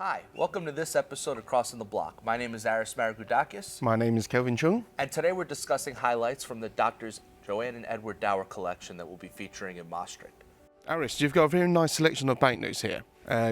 Hi, welcome to this episode of Crossing the Block. My name is Aris Maragudakis, My name is Kelvin Chung. and today we're discussing highlights from the Doctors Joanne and Edward Dauer collection that we'll be featuring in Maastricht. Aris, you've got a very nice selection of banknotes here.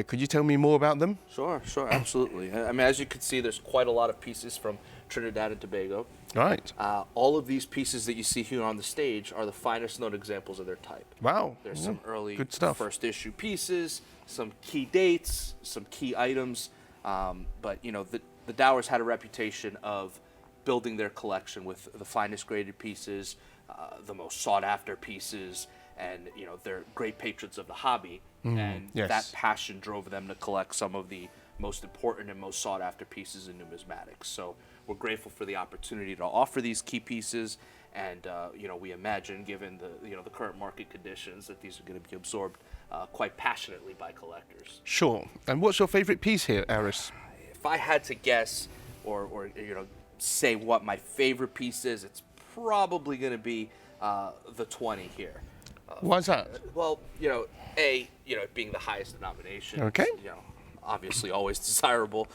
Could you tell me more about them? Sure, absolutely. I mean, as you can see, there's quite a lot of pieces from Trinidad and Tobago. Right. All of these pieces that you see here on the stage are the finest known examples of their type. Wow. There's some early good stuff. first issue pieces, some key dates, some key items. But you know, the Dowers had a reputation of building their collection with the finest graded pieces, the most sought after pieces, and you know, they're great patrons of the hobby. And yes. that passion drove them to collect some of the most important and most sought after pieces in numismatics. So we're grateful for the opportunity to offer these key pieces, and you know, we imagine, given the current market conditions, that these are going to be absorbed quite passionately by collectors. Sure. And what's your favorite piece here, Aris? If I had to guess, or you know, say what my favorite piece is, it's probably going to be the 20 here. Why is that? Well, you know, it being the highest denomination. Okay. You know, obviously always desirable,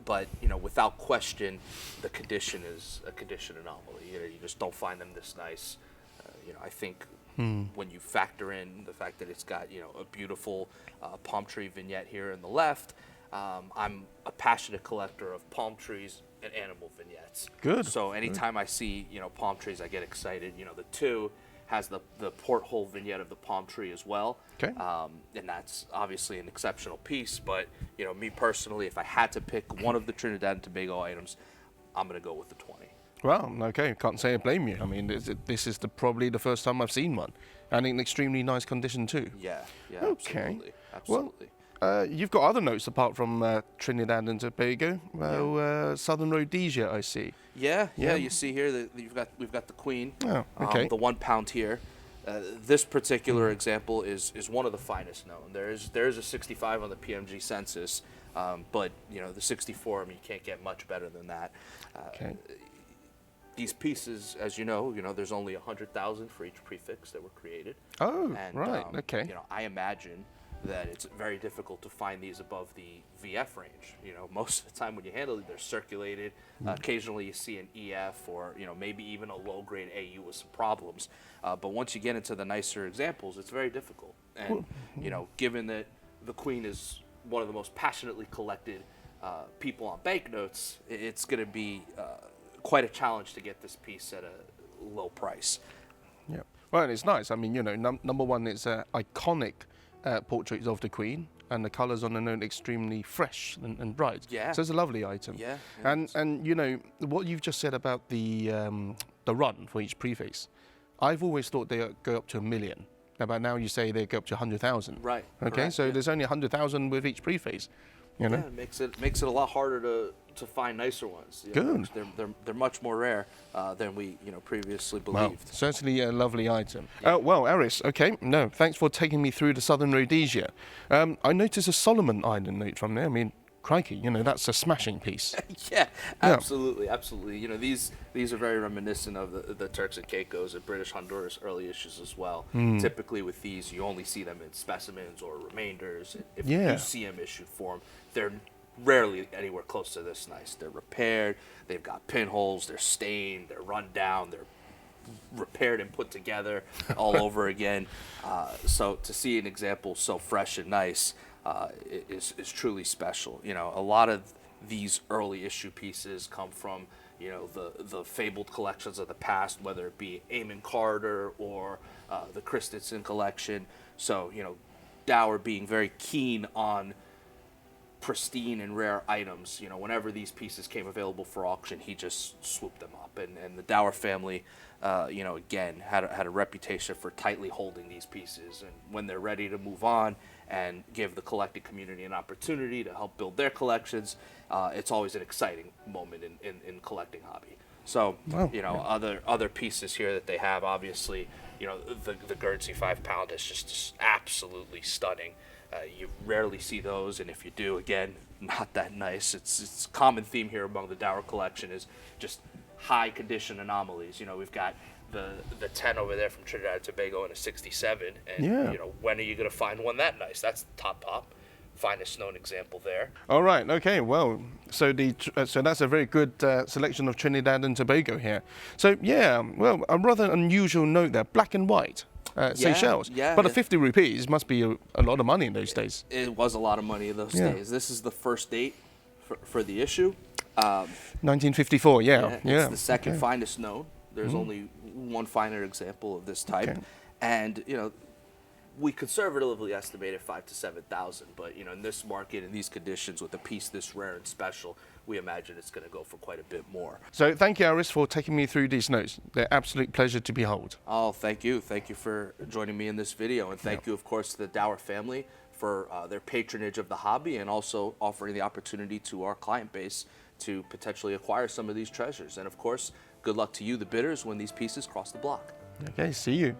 but you know, without question, the condition is a condition anomaly. You know, you just don't find them this nice. You know, I think when you factor in the fact that it's got, you know, a beautiful palm tree vignette here in the left, I'm a passionate collector of palm trees and animal vignettes. Good. So anytime I see, you know, palm trees, I get excited. You know, the 2 has the porthole vignette of the palm tree as well. Okay. And that's obviously an exceptional piece, but you know, me personally, if I had to pick one of the Trinidad and Tobago items, I'm going to go with the 20. Well, okay, can't say I blame you. I mean, this is probably the first time I've seen one, and in extremely nice condition too. Yeah, Okay. absolutely. You've got other notes apart from Trinidad and Tobago. Southern Rhodesia, I see. Yeah. You see here that we've got the Queen. Oh, okay. The 1 pound here. This particular example is one of the finest known. There is a 65 on the PMG census, but you know, the 64. I mean, you can't get much better than that. Okay. These pieces, as you know, there's only 100,000 for each prefix that were created. Oh, And, right. Okay. You know, I imagine that it's very difficult to find these above the VF range. You know, most of the time when you handle it, they're circulated. Occasionally you see an EF or, you know, maybe even a low grade AU with some problems. But once you get into the nicer examples, it's very difficult. And, you know, given that the Queen is one of the most passionately collected people on banknotes, it's going to be quite a challenge to get this piece at a low price. Yeah. Well, it's nice. I mean, you know, number one, it's iconic portraits of the Queen, and the colours on the note extremely fresh and bright. Yeah. So it's a lovely item. Yeah. And you know what you've just said about the run for each prefix. I've always thought they go up to 1 million. But now you say they go up to 100,000. Right. Okay. Correct, So yeah. there's only 100,000 with each prefix. You know. Yeah, it makes it a lot harder to find nicer ones. You know, Good. they're much more rare than we previously Well, believed. certainly a lovely item. Yeah. Well, Aris, okay, no, thanks for taking me through the Southern Rhodesia. I noticed a Solomon Island note from there. I mean, crikey, you know, that's a smashing piece. Yeah, absolutely. You know, these are very reminiscent of the Turks and Caicos and British Honduras early issues as well. Typically with these, you only see them in specimens or remainders. If you do see them issue form, they're rarely anywhere close to this nice. They're repaired, they've got pinholes, they're stained, they're run down, they're repaired and put together all over again. So to see an example so fresh and nice is truly special. You know, a lot of these early issue pieces come from, you know, the fabled collections of the past, whether it be Eamon Carter or the Christensen collection. So, you know, Dauer being very keen on pristine and rare items. You know, whenever these pieces came available for auction, he just swooped them up. And the Dauer family, you know, again, had a reputation for tightly holding these pieces. And when they're ready to move on and give the collecting community an opportunity to help build their collections, it's always an exciting moment in collecting hobby. So, you know, other pieces here that they have, obviously, you know, the Guernsey 5 pound is just absolutely stunning. You rarely see those, and if you do, again, not that nice. It's a common theme here among the Dauer collection is just high condition anomalies. You know, we've got the 10 over there from Trinidad and Tobago and a 67, and you know, when are you going to find one that nice? That's the top. finest known example there. All right. Okay. Well, so so that's a very good selection of Trinidad and Tobago here. So yeah, well, a rather unusual note there, black and white. Seychelles. Yeah. But 50 rupees must be a lot of money in those days. It was a lot of money in those days. This is the first date for the issue. 1954. Yeah. It's the second finest known. There's only one finer example of this type, Okay. and we conservatively estimated 5,000 to 7,000. But in this market, in these conditions, with a piece this rare and special, we imagine it's going to go for quite a bit more. So thank you, Aris, for taking me through these notes. They're absolute pleasure to behold. Oh, thank you. Thank you for joining me in this video. And thank you, of course, to the Dauer family for their patronage of the hobby and also offering the opportunity to our client base to potentially acquire some of these treasures. And, of course, good luck to you, the bidders, when these pieces cross the block. Okay, see you.